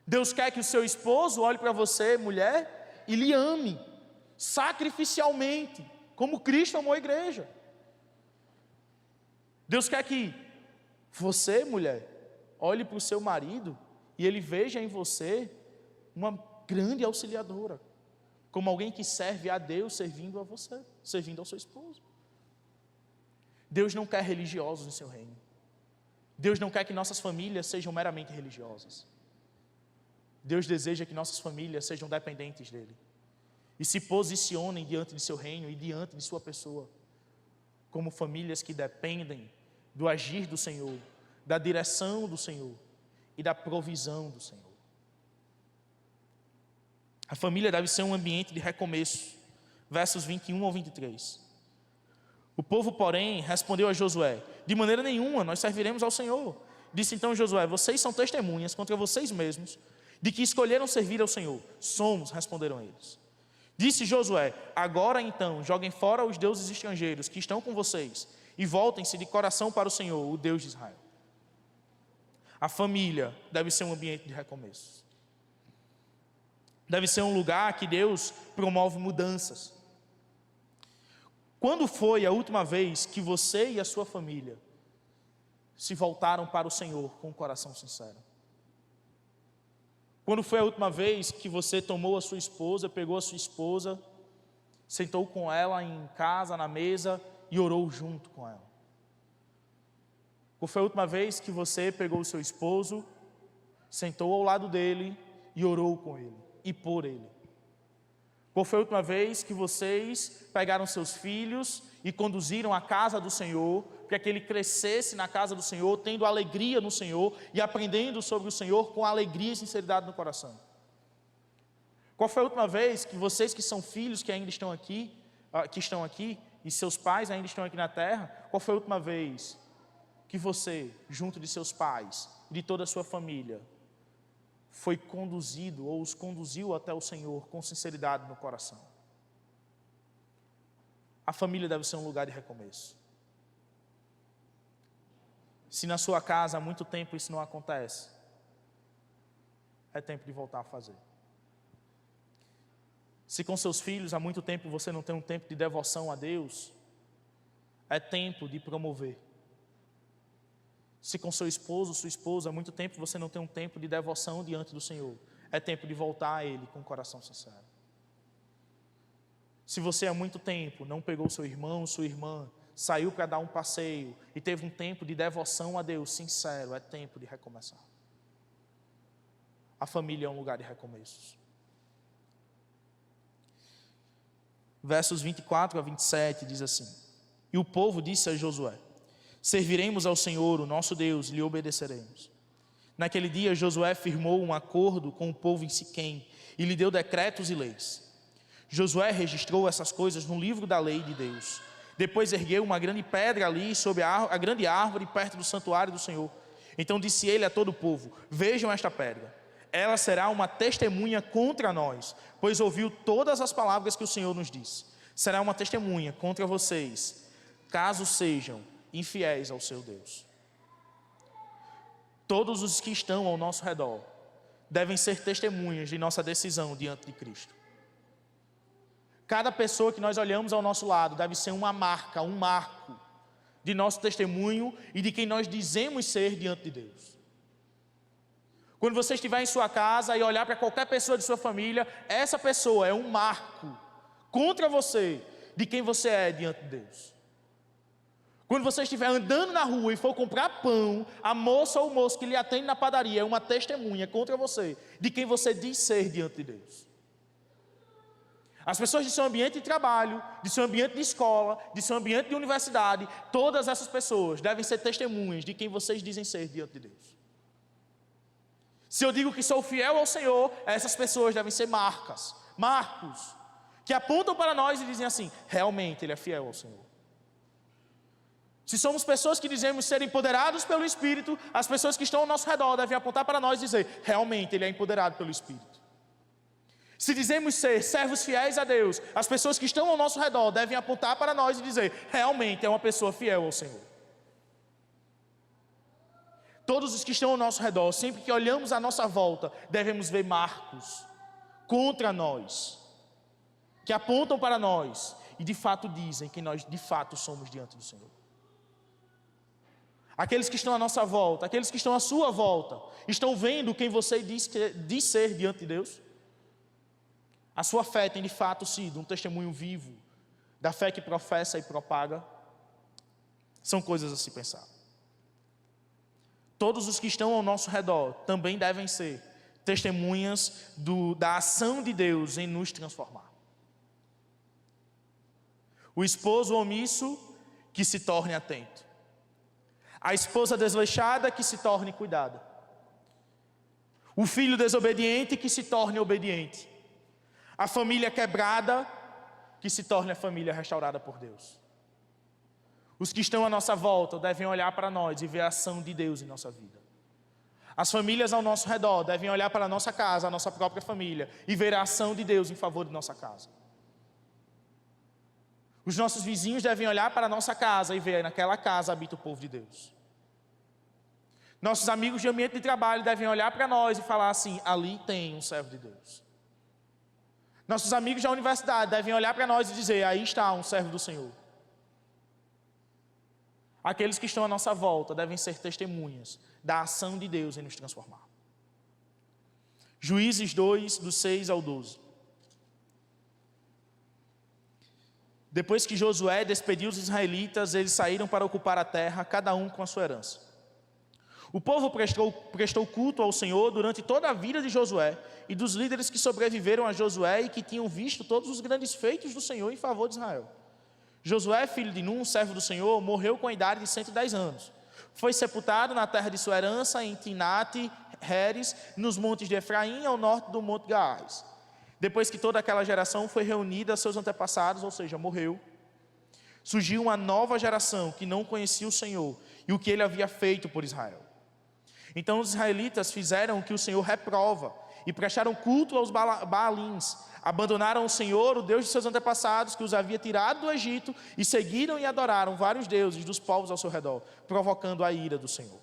Deus quer que o seu esposo olhe para você, mulher, e lhe ame, sacrificialmente, como Cristo amou a igreja. Deus quer que você, mulher, olhe para o seu marido e ele veja em você uma grande auxiliadora, como alguém que serve a Deus servindo a você, servindo ao seu esposo. Deus não quer religiosos no seu reino. Deus não quer que nossas famílias sejam meramente religiosas. Deus deseja que nossas famílias sejam dependentes dEle e se posicionem diante de seu reino e diante de sua pessoa, como famílias que dependem do agir do Senhor, da direção do Senhor e da provisão do Senhor. A família deve ser um ambiente de recomeço. Versos 21 ao 23. O povo, porém, respondeu a Josué: de maneira nenhuma, nós serviremos ao Senhor. Disse então Josué: vocês são testemunhas contra vocês mesmos de que escolheram servir ao Senhor. Somos, responderam eles. Disse Josué: agora então, joguem fora os deuses estrangeiros que estão com vocês e voltem-se de coração para o Senhor, o Deus de Israel. A família deve ser um ambiente de recomeço. Deve ser um lugar que Deus promove mudanças. Quando foi a última vez que você e a sua família se voltaram para o Senhor com um coração sincero? Quando foi a última vez que você tomou a sua esposa, pegou a sua esposa, sentou com ela em casa, na mesa e orou junto com ela? Quando foi a última vez que você pegou o seu esposo, sentou ao lado dele e orou com ele e por ele? Qual foi a última vez que vocês pegaram seus filhos e conduziram à casa do Senhor, para que ele crescesse na casa do Senhor, tendo alegria no Senhor e aprendendo sobre o Senhor com alegria e sinceridade no coração? Qual foi a última vez que vocês que são filhos que ainda estão aqui, e seus pais ainda estão aqui na terra, qual foi a última vez que você, junto de seus pais e de toda a sua família, foi conduzido ou os conduziu até o Senhor com sinceridade no coração? A família deve ser um lugar de recomeço. Se na sua casa há muito tempo isso não acontece, é tempo de voltar a fazer. Se com seus filhos há muito tempo você não tem um tempo de devoção a Deus, é tempo de promover. Se com seu esposo, sua esposa, há muito tempo você não tem um tempo de devoção diante do Senhor, é tempo de voltar a Ele com o coração sincero. Se você há muito tempo não pegou seu irmão, sua irmã, saiu para dar um passeio e teve um tempo de devoção a Deus sincero, é tempo de recomeçar. A família é um lugar de recomeços. versos 24 a 27, diz assim: E o povo disse a Josué: Serviremos ao Senhor, o nosso Deus, e lhe obedeceremos. Naquele dia Josué firmou um acordo com o povo em Siquém e lhe deu decretos e leis. Josué registrou essas coisas no livro da lei de Deus. Depois ergueu uma grande pedra ali sobre a grande árvore perto do santuário do Senhor. Então disse ele a todo o povo: Vejam esta pedra. Ela será uma testemunha contra nós, pois ouviu todas as palavras que o Senhor nos disse. Será uma testemunha contra vocês, caso sejam infiéis ao seu Deus. Todos os que estão ao nosso redor devem ser testemunhas de nossa decisão diante de Cristo. Cada pessoa que nós olhamos ao nosso lado deve ser uma marca, um marco de nosso testemunho e de quem nós dizemos ser diante de Deus. Quando você estiver em sua casa e olhar para qualquer pessoa de sua família, essa pessoa é um marco contra você de quem você é diante de Deus. Quando você estiver andando na rua e for comprar pão, a moça ou o moço que lhe atende na padaria é uma testemunha contra você de quem você diz ser diante de Deus. As pessoas de seu ambiente de trabalho, de seu ambiente de escola, de seu ambiente de universidade, todas essas pessoas devem ser testemunhas de quem vocês dizem ser diante de Deus. Se eu digo que sou fiel ao Senhor, essas pessoas devem ser marcos, que apontam para nós e dizem assim: realmente ele é fiel ao Senhor. Se somos pessoas que dizemos ser empoderados pelo Espírito, as pessoas que estão ao nosso redor devem apontar para nós e dizer: realmente ele é empoderado pelo Espírito. Se dizemos ser servos fiéis a Deus, as pessoas que estão ao nosso redor devem apontar para nós e dizer: realmente é uma pessoa fiel ao Senhor. Todos os que estão ao nosso redor, sempre que olhamos à nossa volta, devemos ver marcos contra nós, que apontam para nós e de fato dizem que nós de fato somos diante do Senhor. Aqueles que estão à nossa volta, aqueles que estão à sua volta, estão vendo quem você diz ser diante de Deus? A sua fé tem de fato sido um testemunho vivo da fé que professa e propaga? São coisas a se pensar. Todos os que estão ao nosso redor também devem ser testemunhas da ação de Deus em nos transformar. O esposo omisso que se torne atento. A esposa desleixada que se torne cuidada. O filho desobediente que se torne obediente. A família quebrada que se torne a família restaurada por Deus. Os que estão à nossa volta devem olhar para nós e ver a ação de Deus em nossa vida. As famílias ao nosso redor devem olhar para a nossa casa, a nossa própria família, e ver a ação de Deus em favor de nossa casa. Os nossos vizinhos devem olhar para a nossa casa e ver naquela casa habita o povo de Deus. Nossos amigos de ambiente de trabalho devem olhar para nós e falar assim: ali tem um servo de Deus. Nossos amigos da universidade devem olhar para nós e dizer: aí está um servo do Senhor. Aqueles que estão à nossa volta devem ser testemunhas da ação de Deus em nos transformar. Juízes 2, do 6 ao 12. Depois que Josué despediu os israelitas, eles saíram para ocupar a terra, cada um com a sua herança. O povo prestou culto ao Senhor durante toda a vida de Josué e dos líderes que sobreviveram a Josué e que tinham visto todos os grandes feitos do Senhor em favor de Israel. Josué, filho de Num, servo do Senhor, morreu com a idade de 110 anos. Foi sepultado na terra de sua herança, em Timnat-Heres, nos montes de Efraim, ao norte do Monte Gaás. Depois que toda aquela geração foi reunida a seus antepassados, ou seja, morreu, surgiu uma nova geração que não conhecia o Senhor e o que ele havia feito por Israel. Então os israelitas fizeram o que o Senhor reprova e prestaram culto aos Baalins. Abandonaram o Senhor, o Deus de seus antepassados, que os havia tirado do Egito, e seguiram e adoraram vários deuses dos povos ao seu redor, provocando a ira do Senhor.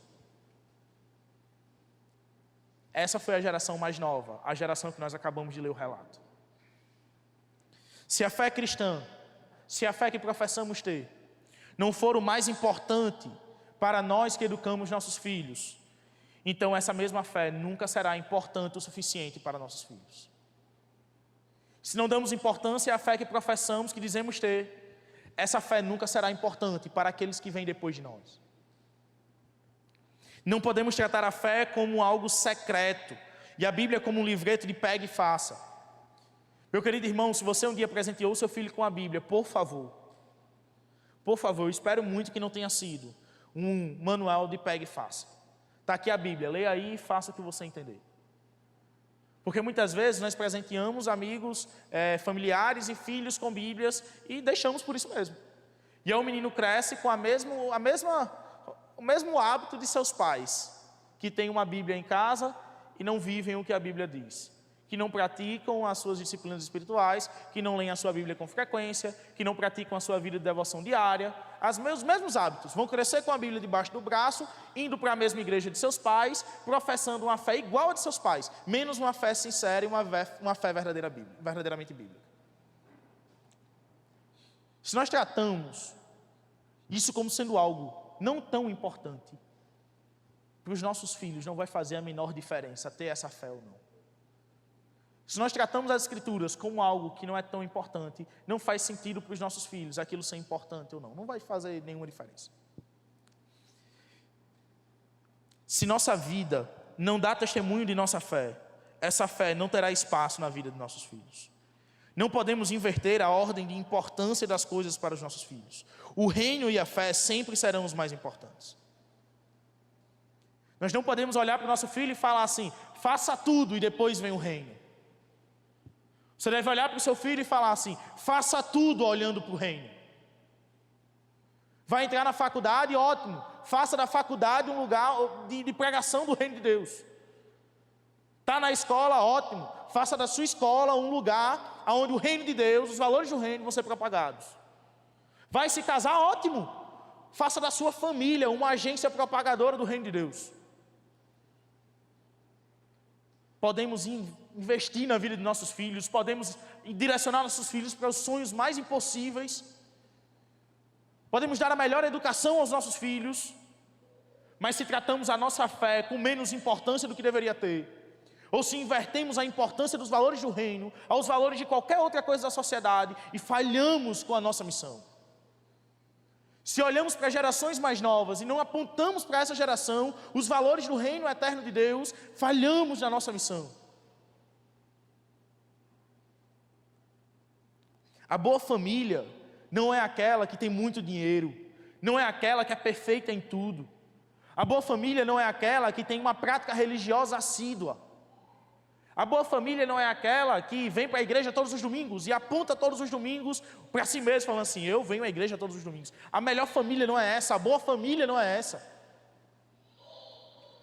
Essa foi a geração mais nova, a geração que nós acabamos de ler o relato. Se a fé cristã, se a fé que professamos ter, não for o mais importante para nós que educamos nossos filhos, então essa mesma fé nunca será importante o suficiente para nossos filhos. Se não damos importância à fé que professamos, que dizemos ter, essa fé nunca será importante para aqueles que vêm depois de nós. Não podemos tratar a fé como algo secreto e a Bíblia como um livreto de pegue e faça. Meu querido irmão, se você um dia presenteou o seu filho com a Bíblia, por favor, eu espero muito que não tenha sido um manual de pega e faça. Está aqui a Bíblia, leia aí e faça o que você entender. Porque muitas vezes nós presenteamos amigos, familiares e filhos com Bíblias e deixamos por isso mesmo. E aí o menino cresce com o mesmo hábito de seus pais, que têm uma Bíblia em casa e não vivem o que a Bíblia diz, que não praticam as suas disciplinas espirituais, que não leem a sua Bíblia com frequência, que não praticam a sua vida de devoção diária. Os mesmos hábitos, vão crescer com a Bíblia debaixo do braço, indo para a mesma igreja de seus pais, professando uma fé igual a de seus pais, menos uma fé sincera e uma fé verdadeiramente bíblica. Se nós tratamos isso como sendo algo não tão importante, para os nossos filhos não vai fazer a menor diferença ter essa fé ou não. Se nós tratamos as Escrituras como algo que não é tão importante, não faz sentido para os nossos filhos aquilo ser importante ou não. Não vai fazer nenhuma diferença. Se nossa vida não dá testemunho de nossa fé, essa fé não terá espaço na vida de nossos filhos. Não podemos inverter a ordem de importância das coisas para os nossos filhos. O reino e a fé sempre serão os mais importantes. Nós não podemos olhar para o nosso filho e falar assim, faça tudo e depois vem o reino. Você deve olhar para o seu filho e falar assim, faça tudo olhando para o reino. Vai entrar na faculdade, ótimo, faça da faculdade um lugar de pregação do reino de Deus. Está na escola, ótimo, faça da sua escola um lugar onde o reino de Deus, os valores do reino vão ser propagados. Vai se casar, ótimo, faça da sua família uma agência propagadora do reino de Deus. Podemos investir na vida de nossos filhos, podemos direcionar nossos filhos para os sonhos mais impossíveis, podemos dar a melhor educação aos nossos filhos, mas se tratamos a nossa fé com menos importância do que deveria ter, ou se invertemos a importância dos valores do reino aos valores de qualquer outra coisa da sociedade e falhamos com a nossa missão. Se olhamos para gerações mais novas e não apontamos para essa geração os valores do reino eterno de Deus, falhamos na nossa missão. A boa família não é aquela que tem muito dinheiro, não é aquela que é perfeita em tudo. A boa família não é aquela que tem uma prática religiosa assídua. A boa família não é aquela que vem para a igreja todos os domingos e aponta todos os domingos para si mesmo, falando assim, eu venho à igreja todos os domingos. A melhor família não é essa, a boa família não é essa.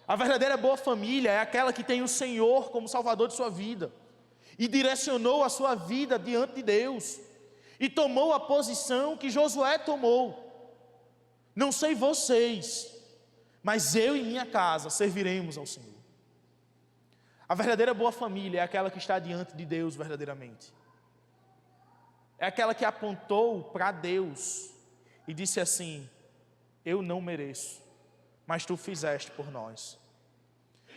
A verdadeira boa família é aquela que tem o Senhor como Salvador de sua vida e direcionou a sua vida diante de Deus e tomou a posição que Josué tomou. Não sei vocês, mas eu e minha casa serviremos ao Senhor. A verdadeira boa família é aquela que está diante de Deus verdadeiramente. É aquela que apontou para Deus e disse assim, eu não mereço, mas tu fizeste por nós.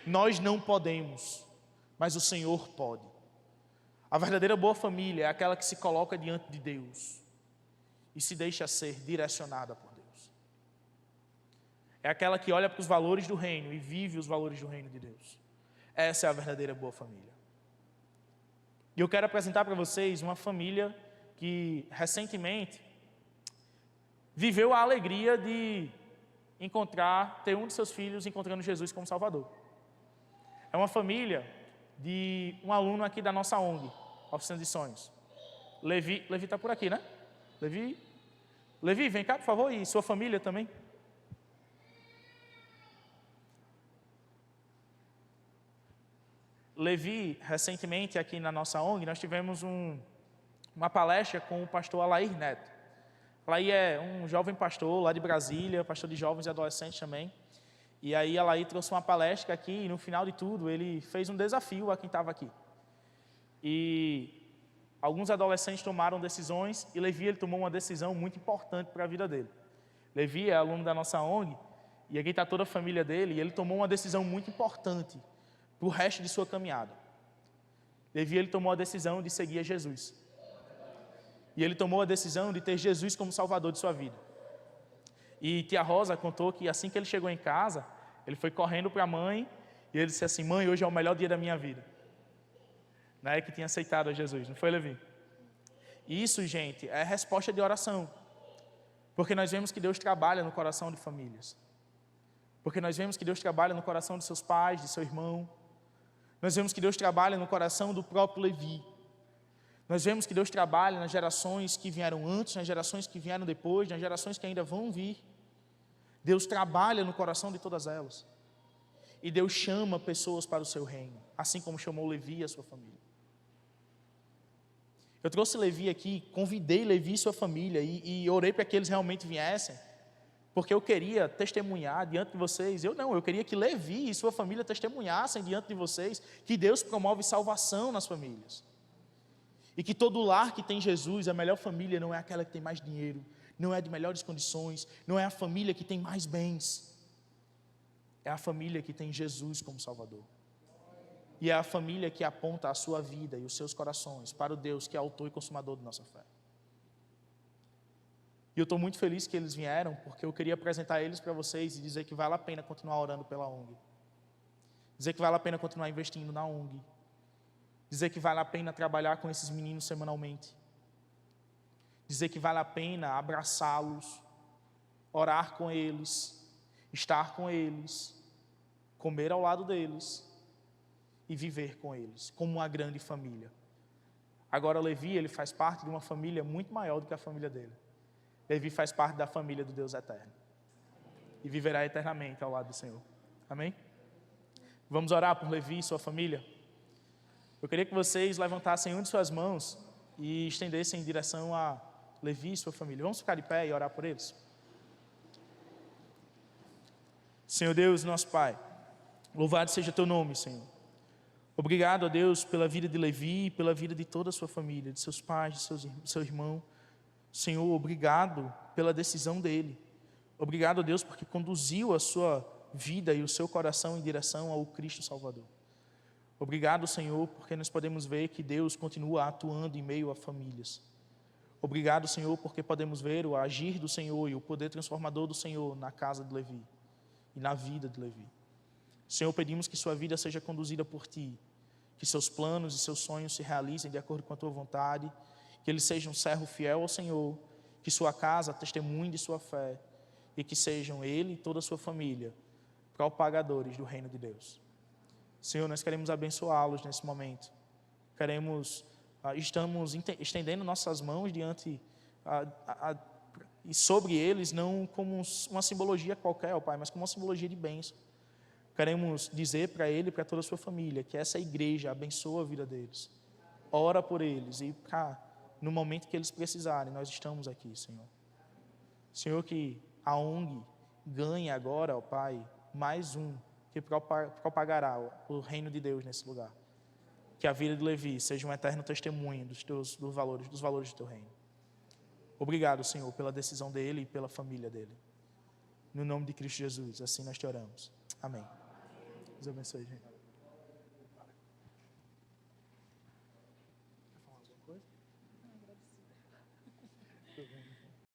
Nós não podemos, mas o Senhor pode. A verdadeira boa família é aquela que se coloca diante de Deus e se deixa ser direcionada por Deus. É aquela que olha para os valores do reino e vive os valores do reino de Deus. Essa é a verdadeira boa família. E eu quero apresentar para vocês uma família que recentemente viveu a alegria de ter um de seus filhos encontrando Jesus como Salvador. É uma família de um aluno aqui da nossa ONG, Oficina de Sonhos. Levi está por aqui, né? Levi, vem cá, por favor, e sua família também. Levi, recentemente aqui na nossa ONG, nós tivemos uma palestra com o pastor Alair Neto. Alair é um jovem pastor lá de Brasília, pastor de jovens e adolescentes também. E aí Alair trouxe uma palestra aqui e no final de tudo ele fez um desafio a quem estava aqui. E alguns adolescentes tomaram decisões e Levi ele tomou uma decisão muito importante para a vida dele. Levi é aluno da nossa ONG e aqui está toda a família dele e ele tomou uma decisão muito importante para o resto de sua caminhada. Levi ele tomou a decisão de seguir a Jesus. E ele tomou a decisão de ter Jesus como Salvador de sua vida. E tia Rosa contou que assim que ele chegou em casa, ele foi correndo para a mãe e ele disse assim, mãe, hoje é o melhor dia da minha vida. né, que tinha aceitado a Jesus, não foi, Levi? Isso, gente, é resposta de oração. Porque nós vemos que Deus trabalha no coração de famílias. Porque nós vemos que Deus trabalha no coração de seus pais, de seu irmão. Nós vemos que Deus trabalha no coração do próprio Levi. Nós vemos que Deus trabalha nas gerações que vieram antes, nas gerações que vieram depois, nas gerações que ainda vão vir. Deus trabalha no coração de todas elas. E Deus chama pessoas para o seu reino, assim como chamou Levi e a sua família. Eu trouxe Levi aqui, convidei Levi e sua família e orei para que eles realmente viessem, porque eu queria testemunhar diante de vocês. Eu queria que Levi e sua família testemunhassem diante de vocês que Deus promove salvação nas famílias. E que todo lar que tem Jesus, a melhor família não é aquela que tem mais dinheiro, não é de melhores condições, não é a família que tem mais bens. É a família que tem Jesus como Salvador. E é a família que aponta a sua vida e os seus corações para o Deus que é autor e consumador de nossa fé. E eu estou muito feliz que eles vieram, porque eu queria apresentar eles para vocês e dizer que vale a pena continuar orando pela ONG. Dizer que vale a pena continuar investindo na ONG. Dizer que vale a pena trabalhar com esses meninos semanalmente. Dizer que vale a pena abraçá-los, orar com eles, estar com eles, comer ao lado deles e viver com eles, como uma grande família. Agora Levi, ele faz parte de uma família muito maior do que a família dele. Levi faz parte da família do Deus eterno e viverá eternamente ao lado do Senhor. Amém? Vamos orar por Levi e sua família? Eu queria que vocês levantassem uma de suas mãos e estendessem em direção a Levi e sua família. Vamos ficar de pé e orar por eles? Senhor Deus, nosso Pai, louvado seja teu nome, Senhor. Obrigado a Deus pela vida de Levi e pela vida de toda a sua família, de seus pais, de seu irmão. Senhor, obrigado pela decisão dele. Obrigado a Deus porque conduziu a sua vida e o seu coração em direção ao Cristo Salvador. Obrigado, Senhor, porque nós podemos ver que Deus continua atuando em meio a famílias. Obrigado, Senhor, porque podemos ver o agir do Senhor e o poder transformador do Senhor na casa de Levi e na vida de Levi. Senhor, pedimos que sua vida seja conduzida por Ti, que seus planos e seus sonhos se realizem de acordo com a Tua vontade, que ele seja um servo fiel ao Senhor, que sua casa testemunhe de sua fé e que sejam ele e toda a sua família propagadores do reino de Deus. Senhor, nós queremos abençoá-los nesse momento. Estamos estendendo nossas mãos diante e sobre eles, não como uma simbologia qualquer, ó Pai, mas como uma simbologia de bênção. Queremos dizer para ele e para toda a sua família que essa igreja abençoa a vida deles. Ora por eles e no momento que eles precisarem, nós estamos aqui, Senhor. Senhor, que a ONG ganhe agora, ó Pai, mais um que propagará o reino de Deus nesse lugar. Que a vida de Levi seja um eterno testemunho dos valores do teu reino. Obrigado, Senhor, pela decisão dele e pela família dele. No nome de Cristo Jesus, assim nós te oramos. Amém. Deus abençoe, gente. Quer falar alguma coisa?